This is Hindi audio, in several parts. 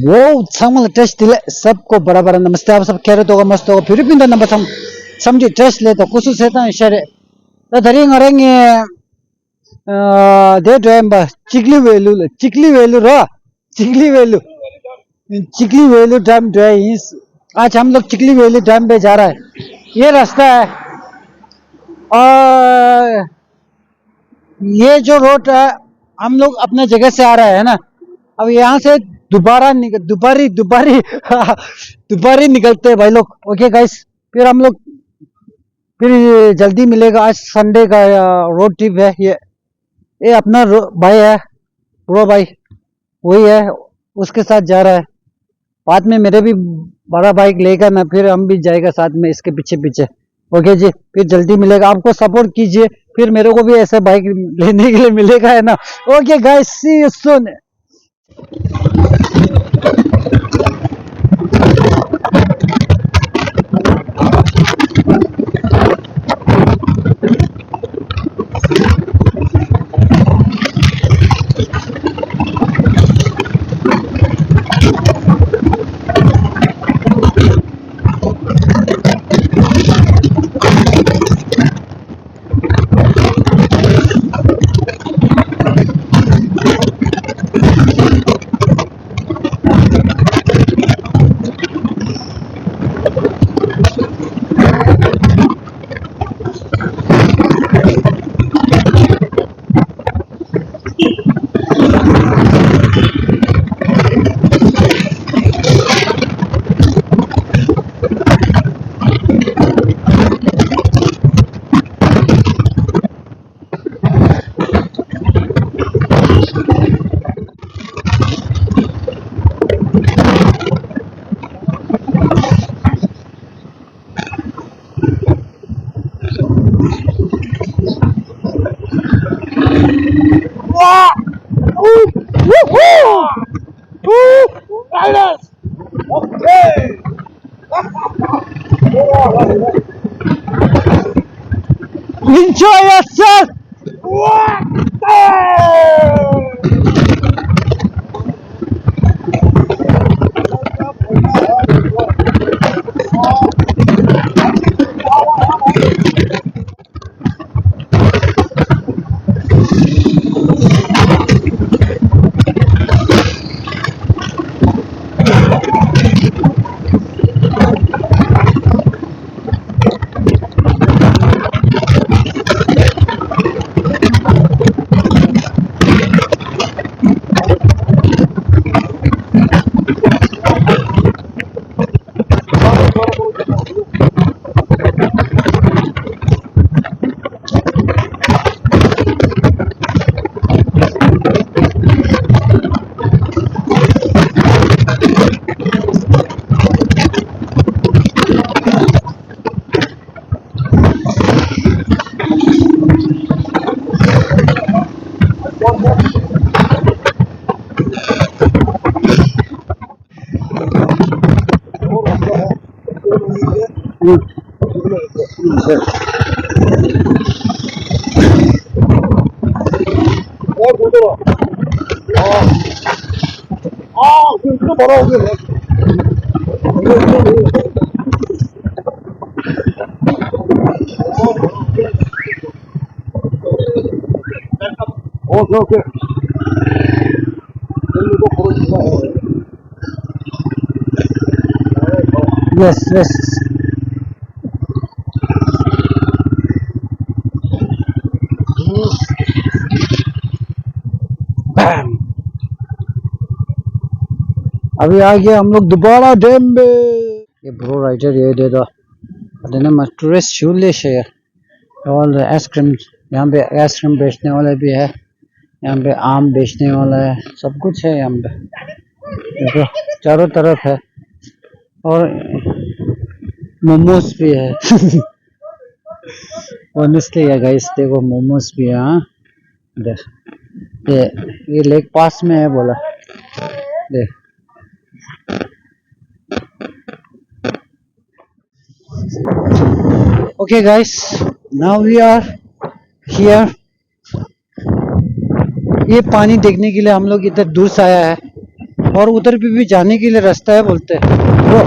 वो संगल टेस्ट दिले सबको बड़ा बड़ा नमस्ते। आप सब कह रहे तो मस्त होगा फिर भी नंबर हम समझी टेस्ट ले तो कुछ से था इशारे तो धरी ngorenge दे ड्राइम बा चिकली वेलू रो चिकली वेलू डैम ड्राइव। आज हम लोग चिकली वेलू डैम पे जा रहा है। ये रास्ता है और ये जो रोड है हम लोग अपने जगह से आ रहा है ना। अब यहाँ से दुबारी दुबारी निकलते हैं भाई लोग। ओके गाइस फिर हम लोग फिर जल्दी मिलेगा। आज संडे का रोड ट्रिप है। ये अपना भाई है प्रो भाई वही है उसके साथ जा रहा है। बाद में मेरे भी बड़ा बाइक लेगा ना फिर हम भी जाएगा साथ में इसके पीछे पीछे। ओके जी फिर जल्दी मिलेगा। आपको सपोर्ट कीजिए फिर मेरे को भी ऐसे बाइक लेने के लिए मिलेगा है ना। Okay guys see you soon. Enjoy yourself. Okay. Yes, yes. Bam. अभी आ गया हम लोग दोबारा डैम पे। ये ब्रो राइटर ये दे दो देना मत टूरिस्ट शूलेश है और आइसक्रीम यहाँ पे आइसक्रीम बेचने वाले भी है। यहाँ पे आम बेचने वाला है सब कुछ है यहाँ पे देखो चारों तरफ है और मोमोज भी है। ऑनेस्टली है गाइस देखो मोमोज भी है। हाँ देख ये लेक पास में है बोला देख। Okay guys now we are here। ये पानी देखने के लिए हम लोग इधर दूर से आया है और उधर भी जाने के लिए रास्ता है बोलते हैं। ब्रो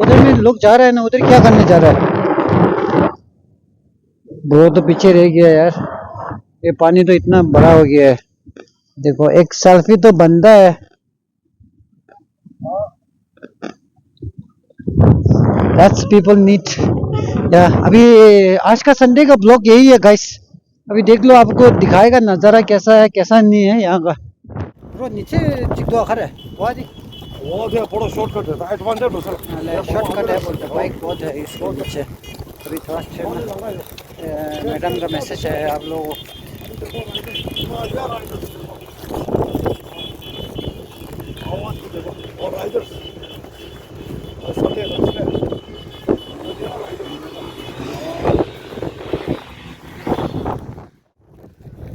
उधर में लोग जा रहे हैं ना, उधर क्या करने जा रहा है? ब्रो तो पीछे रह गया यार, ये पानी तो इतना बड़ा हो गया है। देखो एक सेल्फी तो बनता है। That's people need. या अभी आज का संडे का ब्लॉग यही है गाइस। अभी देख लो, आपको दिखाएगा नज़ारा कैसा है कैसा नहीं है यहाँ का। ब्रो नीचे चिकदो आखर है वो दे बड़ा शॉर्टकट है राइट वन दे दूसरा शॉर्टकट है बोलते, बाइक बहुत है इसको नीचे। अभी थोड़ा मैडम का मैसेज है आप लोगों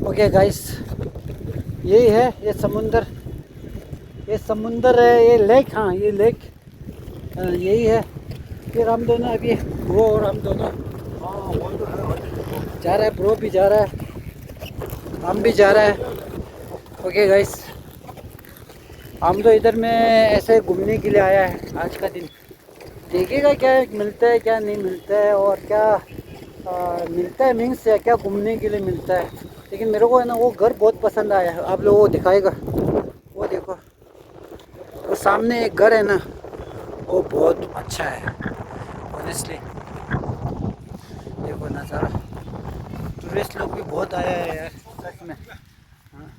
ओके गाइस, यही है ये समुंदर, ये समुंदर है, ये लेक, हाँ ये लेक यही है। फिर हम दोनों अभी ब्रो और हम दोनों जा रहे हैं, ब्रो भी जा रहा है, हम भी जा रहे हैं। ओके गाइस, हम तो इधर में ऐसे घूमने के लिए आया है आज का दिन। देखिएगा क्या मिलता है क्या नहीं मिलता है, और क्या मिलता है मीन्स क्या घूमने के लिए मिलता है। लेकिन मेरे को है ना वो घर बहुत पसंद आया है, आप लोगों को दिखाएगा। वो देखो वो सामने एक घर है ना, वो बहुत अच्छा है ऑनेस्टली। देखो नज़ारा, टूरिस्ट लोग भी बहुत आया है यार सच में। हाँ।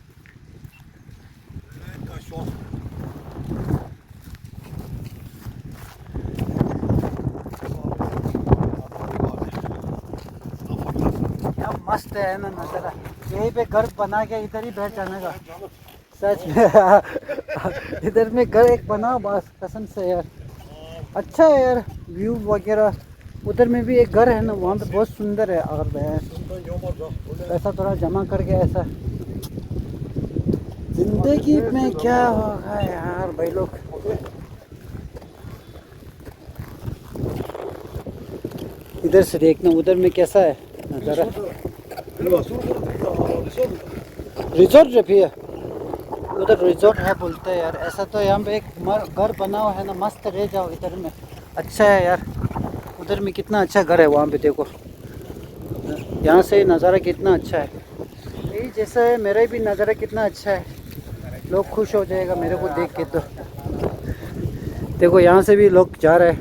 क्या मस्त है ना नज़ारा, यहीं पे घर बना के इधर ही बैठ जाने का सच में। इधर में घर एक बना बस कसम से यार, अच्छा है यार व्यू वगैरह। उधर में भी एक घर है ना, वहाँ पे बहुत सुंदर है। अगर पैसा थोड़ा जमा करके ऐसा जिंदगी में क्या होगा यार भाई लोग। इधर से देखना उधर में कैसा है नज़ारा। रिजॉर्ट है भैया, उधर रिजॉर्ट है बोलते हैं यार। ऐसा तो यहाँ पे एक घर बना हुआ है ना, मस्त रह जाओ इधर में, अच्छा है यार। उधर में कितना अच्छा घर है, वहाँ पे देखो, यहाँ से नज़ारा कितना अच्छा है। यही जैसा है मेरा भी नज़ारा कितना अच्छा है, लोग खुश हो जाएगा मेरे को देख के। तो देखो यहाँ से भी लोग जा रहे हैं।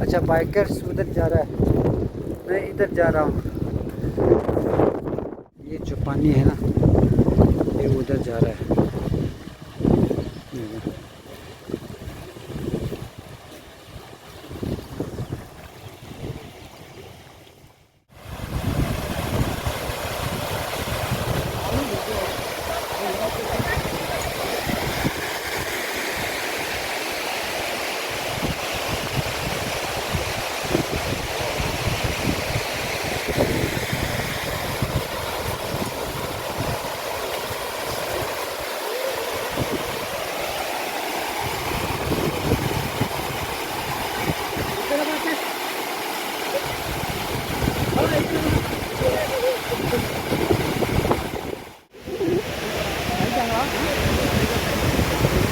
अच्छा बाइकर्स उधर जा रहा है, मैं इधर जा रहा हूँ। ये जो पानी है ना ये उधर जा रहा है।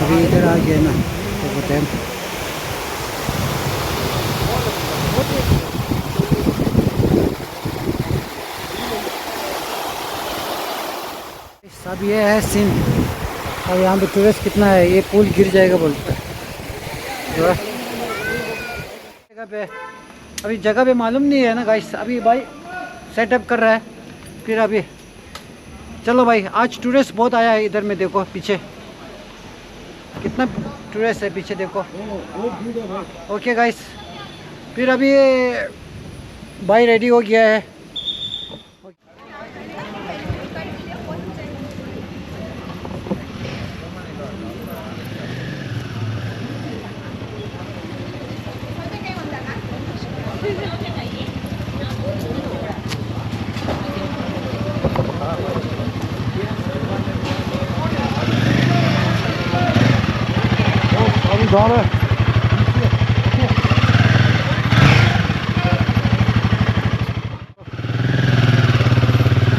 अभी इधर आ गया ना तो डैम। सब ये है सीन। और यहाँ पे टूरिस्ट कितना है, ये पुल गिर जाएगा बोलते हैं जगह पे। अभी जगह पे मालूम नहीं है ना गाइस, अभी भाई सेटअप कर रहा है। फिर अभी चलो भाई, आज टूरिस्ट बहुत आया है इधर में, देखो पीछे कितना टूरिस्ट है पीछे देखो। ओके गाइस, फिर अभी भाई रेडी हो गया है।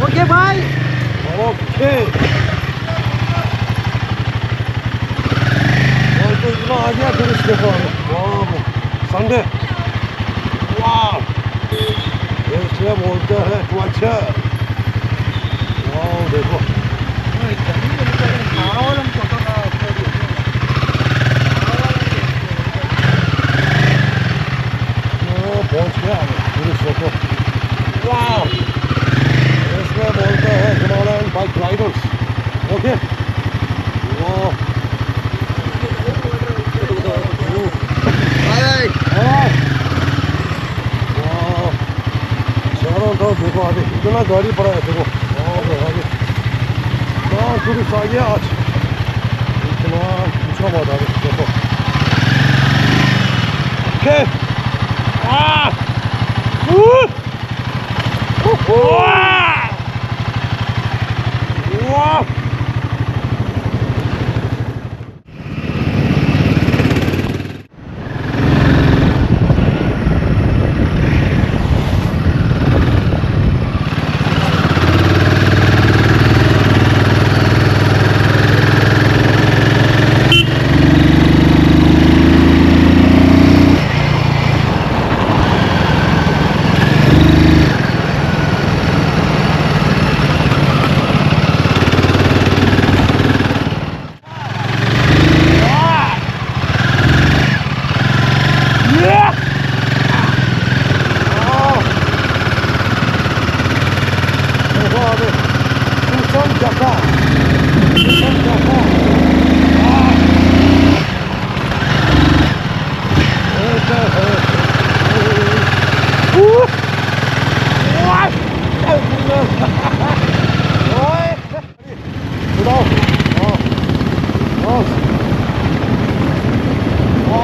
ओके भाई, ओके देखो वाह संडे वाह ऐसे बोलते हैं ट्वेंचर वाह देखो पहुंच गया पूरे सोको वाह इसमें बोलते हैं हिमालयन बाइक राइडर्स ओके वाह चारों तरफ देखो अभी इतना गाड़ी पड़ा है देखो आगे टूरिस्ट आ गया आज इतना पूछो मत आगे देखो ओके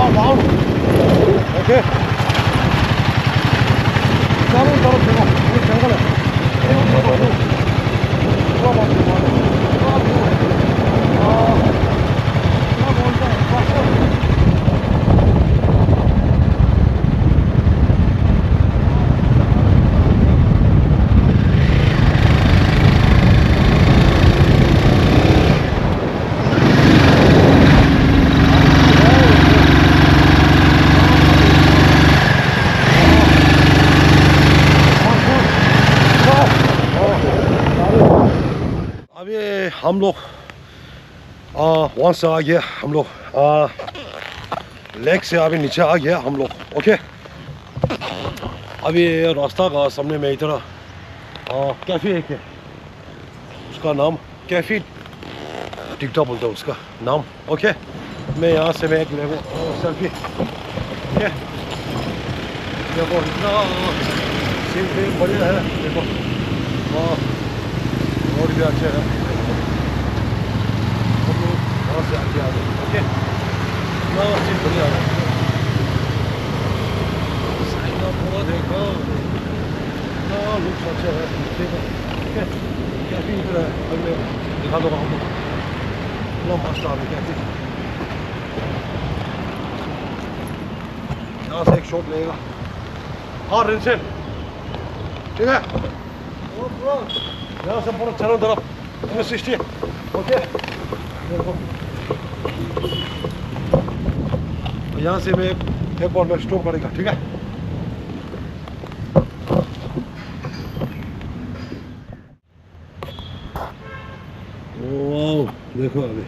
Wow! Okay. चारों तरफ देखो ये जंगल है हम लोग वहाँ से आ गया हम लोग लेक से अभी नीचे आ गया हम लोग ओके अभी रास्ता का सामने में इधर कैफ़े है क्या उसका नाम कैफ़े टिकटा बोलता है उसका नाम ओके मैं यहाँ से मैं एक लेवो सेल्फी ओके देखो इतना सीन बढ़िया है देखो रोड भी अच्छे है से आगे आ गए ओके चीज बढ़िया है साइड का पूरा देखो लुक अच्छा है देखो ओके कैफे इधर है अगले दिखा दो हमको इतना मस्त आ रहा है कैफे यहाँ से एक शॉट लेगा हाँ रिंसेन ठीक है यहाँ से पूरा चारों तरफ 360 ओके देखो यहाँ से मैं एक बार मैं स्टॉप करेगा ठीक है वाह देखो अभी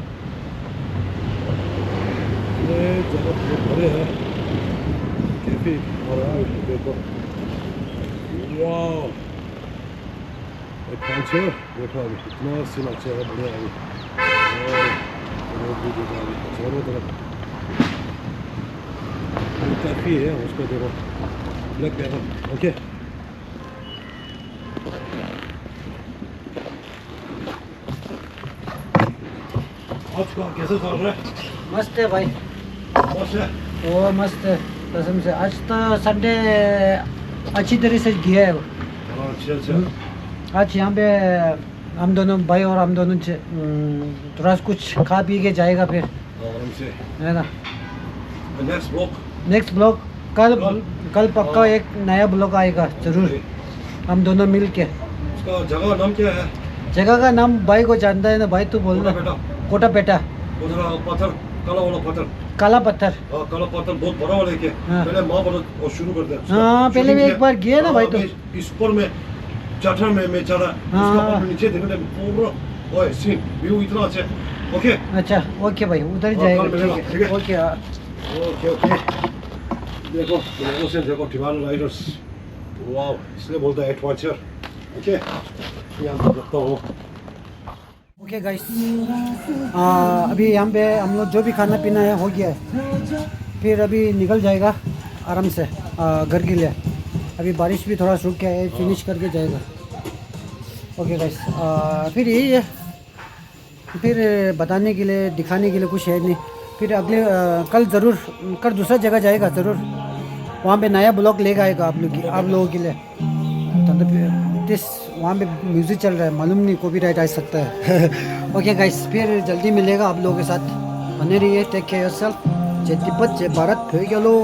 ये जगह बहुत बड़े हैं कैफे और देखो वाह एक पाँच है देखो अभी इतना सीन अच्छा है बढ़िया अभी चारों तरफ काफ़ी है उसको देखो ब्लैक पेपर ओके आज का कैसे चल रहा है मस्त है भाई मस्त है वो मस्त है कसम से आज तो संडे अच्छी तरह से गया है अच्छा आज यहाँ पे हम दोनों भाई और हम दोनों थोड़ा कुछ खा पी के जाएगा फिर आराम से है ना नेक्स्ट ब्लॉग कल पक्का एक नया ब्लॉग आएगा जरूर हम दोनों मिल के उसका जगह नाम क्या है जगह का नाम भाई को जानता है ना भाई तू बोलना बेटा कोटा पेटा उधर पत्थर काला वाला पत्थर। काला पत्थर। हाँ काला पत्थर बहुत बड़ा वाला है क्या? हाँ। पहले माँ बड़ा और शुरू कर दिया। हाँ पहले भी एक बार गए ना भाई तो। इस पर में चट्टान में चढ़ा। हाँ। उसका पर नीचे देखने पूरा ओए सीन व्यू इतना अच्छा है। ओके अच्छा ओके भाई उधर हाँ, जाएगा कल मिलेगा, ठीक ठीक है है। ओके हाँ। ओके ओके देखो लोगों से देखो टिवानो राइडर्स वाओ इसलिए बोलता है एडवेंचर ओके यहाँ पर देखता हूँ ओके गाइस अभी यहाँ पे हम लोग जो भी खाना पीना है हो गया है फिर अभी निकल जाएगा आराम से घर के लिए अभी बारिश भी थोड़ा रुक गया है फिनिश करके जाएगा ओके गाइस फिर यही है फिर बताने के लिए दिखाने के लिए कुछ है नहीं फिर अगले कल ज़रूर कल दूसरा जगह जाएगा ज़रूर वहाँ पे नया ब्लॉग लेकर आएगा आप लोगों के लिए दिस वहाँ पे म्यूज़िक चल रहा है मालूम नहीं कॉपीराइट आ सकता है ओके गाइस फिर जल्दी मिलेगा आप लोगों के साथ बने रहिए टेक केयर योरसेल्फ जय तिब्बत जय भारत फिर चलो